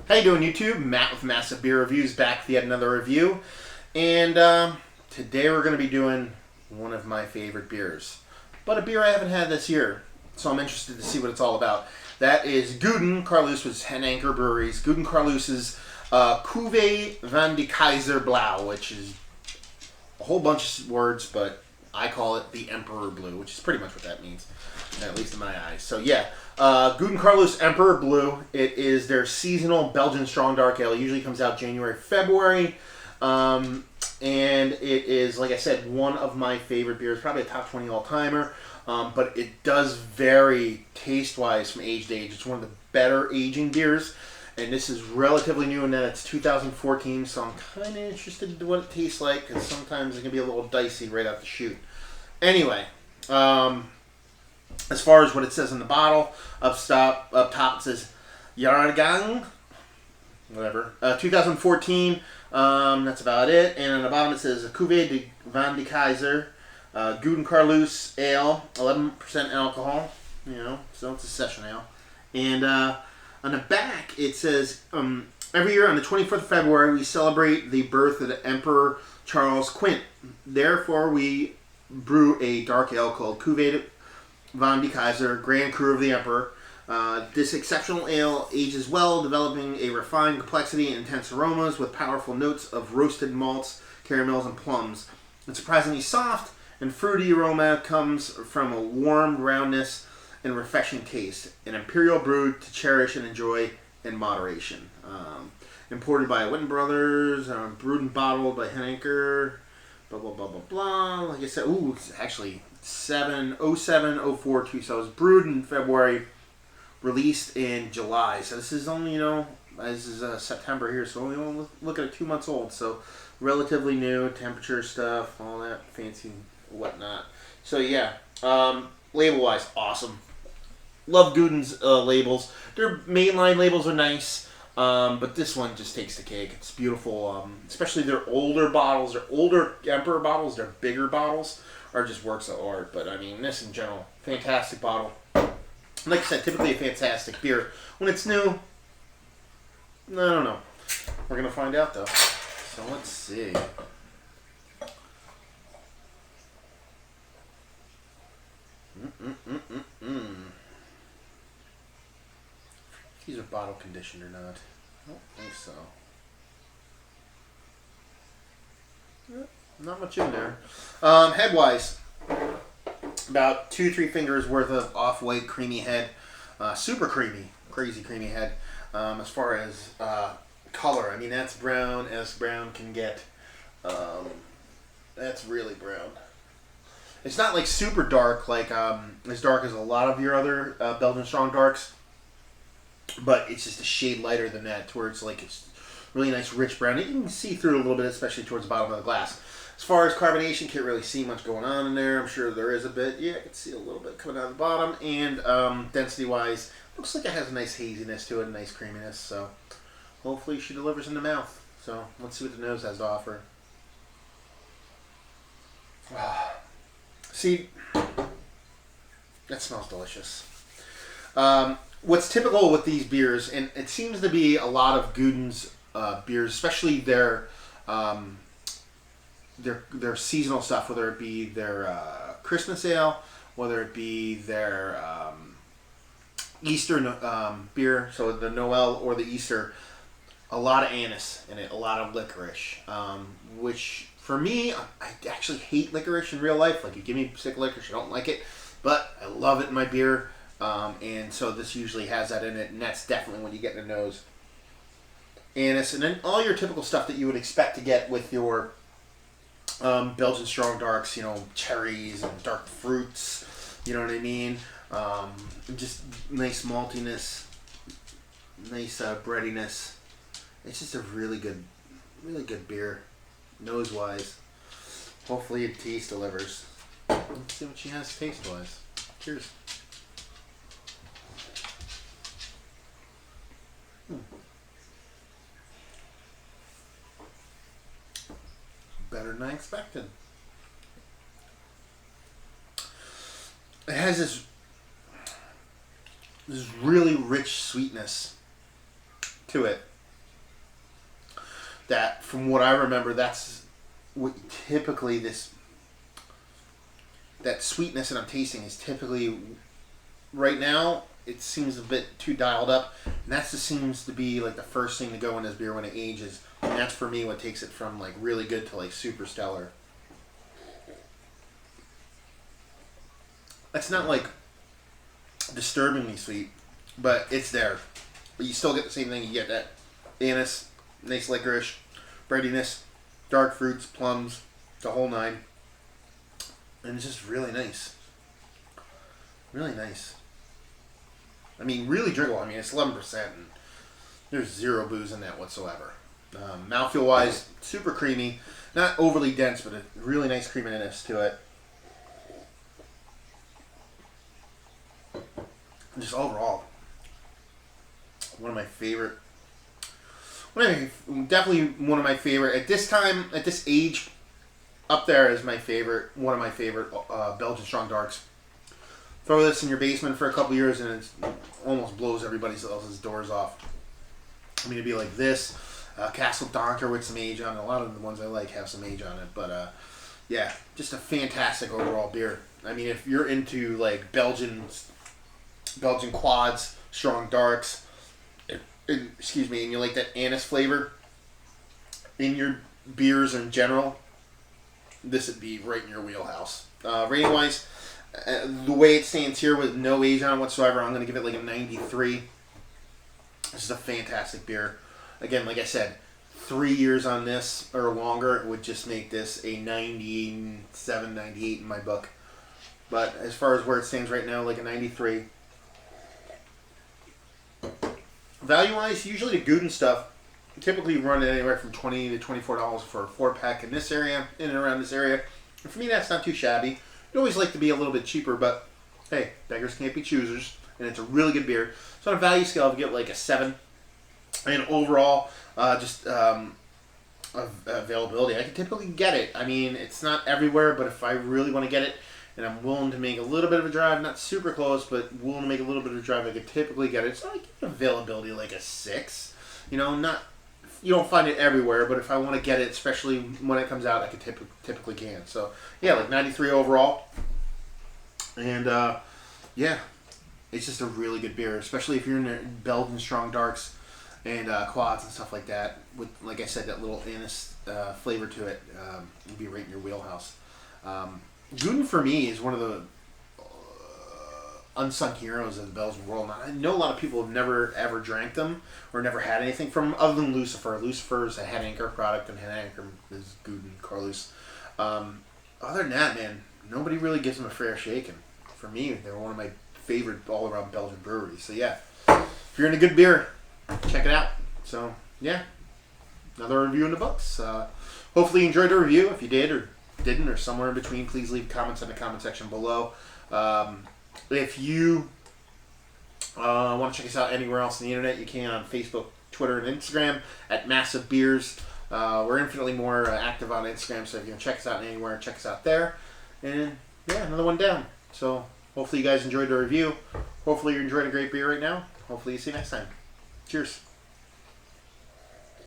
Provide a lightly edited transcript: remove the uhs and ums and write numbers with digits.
How you doing, YouTube? Matt with Massive Beer Reviews back with yet another review. And today we're going to be doing one of my favorite beers. But a beer I haven't had this year, so I'm interested to see what it's all about. That is Gouden Carolus, which is Hent Anker Brewery's Gouden Carolus's Cuvee van de Keizer Blauw, which is a whole bunch of words, but I call it the Emperor Blue, which is pretty much what that means, at least in my eyes. So yeah, Gouden Carolus Emperor Blue. It is their seasonal Belgian strong dark ale. It usually comes out January, February. And it is, like I said, one of my favorite beers, probably a top 20 all-timer. But it does vary taste-wise from age to age. It's one of the better aging beers. And this is relatively new in that it's 2014, so I'm kind of interested in what it tastes like, because sometimes it can be a little dicey right out the chute. Anyway, as far as what it says in the bottle, up top it says Jahrgang, whatever, 2014, that's about it. And on the bottom it says Cuvee van de Keizer, Gouden Carolus Ale, 11% alcohol, so it's a session ale. And on the back it says, every year on the 24th of February we celebrate the birth of the Emperor Charles Quint. Therefore we brew a dark ale called Cuvee van de Keizer, Grand Cru of the Emperor. This exceptional ale ages well, developing a refined complexity and intense aromas with powerful notes of roasted malts, caramels, and plums. It's surprisingly soft and fruity aroma comes from a warm roundness and refreshing taste. An imperial brew to cherish and enjoy in moderation. Imported by Witten Brothers, brewed and bottled by Hent Anker, blah, blah, blah, blah, blah. Like I said, it's actually 07/04/2, so it was brewed in February, released in July. So this is only, this is September here, so only look at 2 months old. So relatively new, temperature stuff, all that fancy whatnot. So yeah, label-wise, awesome. Love Gouden's labels. Their mainline labels are nice, but this one just takes the cake. It's beautiful, especially their older bottles, their older Emperor bottles, their bigger bottles are just works of art. But I mean, this in general, fantastic bottle. Like I said, typically a fantastic beer. When it's new, I don't know. We're going to find out though. So let's see. These are bottle conditioned or not. I don't think so. Not much in there. Head-wise, about 2-3 fingers worth of off-white creamy head. Super creamy, crazy creamy head. As far as color, I mean, that's brown as brown can get. That's really brown. It's not like super dark, like as dark as a lot of your other Belgian strong darks, but it's just a shade lighter than that, to where it's like it's really nice rich brown. You can see through it a little bit, especially towards the bottom of the glass. As far as carbonation, can't really see much going on in there. I'm sure there is a bit. Yeah, I can see a little bit coming out of the bottom. And density-wise, looks like it has a nice haziness to it, a nice creaminess. So hopefully she delivers in the mouth. So let's see what the nose has to offer. See, that smells delicious. What's typical with these beers, and it seems to be a lot of Gouden's beers, especially their seasonal stuff, whether it be their Christmas ale, whether it be their Easter beer, so the Noel or the Easter, a lot of anise in it, a lot of licorice, which for me, I actually hate licorice in real life. Like, you give me sick licorice, I don't like it, but I love it in my beer, and so this usually has that in it, and that's definitely when you get in the nose. Anise, and then all your typical stuff that you would expect to get with your Belgian strong darks, cherries and dark fruits, you know what I mean? Just nice maltiness, nice breadiness. It's just a really good beer, nose-wise. Hopefully it taste delivers. Let's see what she has taste-wise. Cheers. Better than I expected. It has this really rich sweetness to it. that from what I remember, that's what typically that sweetness that I'm tasting is typically, right now, it seems a bit too dialed up. And that just seems to be like the first thing to go in this beer when it ages. And that's for me what takes it from like really good to like super stellar. It's not like disturbingly sweet, but it's there. But you still get the same thing. You get that anise, nice licorice, breadiness, dark fruits, plums, the whole nine. And it's just really nice. Really nice. I mean, really drinkable. I mean, it's 11%, and there's zero booze in that whatsoever. Mouthfeel-wise, super creamy. Not overly dense, but a really nice creaminess to it. And just overall, one of my favorite. Definitely one of my favorite. At this time, at this age, up there is my favorite. One of my favorite Belgian strong darks. Throw this in your basement for a couple years and it almost blows everybody else's doors off. I mean, it'd be like this, Castle Donker with some age on it. A lot of the ones I like have some age on it. But yeah, just a fantastic overall beer. I mean, if you're into like Belgian quads, strong darks, and you like that anise flavor in your beers in general, this would be right in your wheelhouse. Rating wise, the way it stands here with no age on it whatsoever, I'm going to give it like a 93. This is a fantastic beer. Again, like I said, 3 years on this or longer would just make this a 97, 98 in my book. But as far as where it stands right now, like a 93. Value-wise, usually the Gouden stuff, typically run it anywhere from $20 to $24 for a 4-pack in this area, in and around this area. And for me, that's not too shabby. I'd always like to be a little bit cheaper, but hey, beggars can't be choosers, and it's a really good beer. So on a value scale, I'll get like a 7. And overall, availability, I can typically get it. I mean, it's not everywhere, but if I really want to get it, and I'm willing to make a little bit of a drive, not super close, but willing to make a little bit of a drive, I could typically get it. So I give availability like a 6. You know, you don't find it everywhere, but if I want to get it, especially when it comes out, I could typically can. So yeah, like 93 overall. And yeah, it's just a really good beer, especially if you're into Belgian strong darks and quads and stuff like that. With, like I said, that little anise flavor to it, would be right in your wheelhouse. Gouden for me is one of the unsung heroes of the Belgian world. Now, I know a lot of people have never ever drank them or never had anything from them other than Lucifer. Lucifer is a Hent Anker product, and Hent Anker is Gouden Carolus. Other than that, man, nobody really gives them a fair shake. And for me, they're one of my favorite all-around Belgian breweries. So yeah, if you're in a good beer, check it out. So yeah, another review in the books. Hopefully you enjoyed the review. If you did or didn't or somewhere in between, please leave comments in the comment section below. If you want to check us out anywhere else on the internet, you can on Facebook, Twitter, and Instagram at Massive Beers. We're infinitely more active on Instagram, so if you can check us out anywhere, check us out there. And yeah, another one down. So hopefully you guys enjoyed the review. Hopefully you're enjoying a great beer right now. Hopefully you see you next time. Cheers.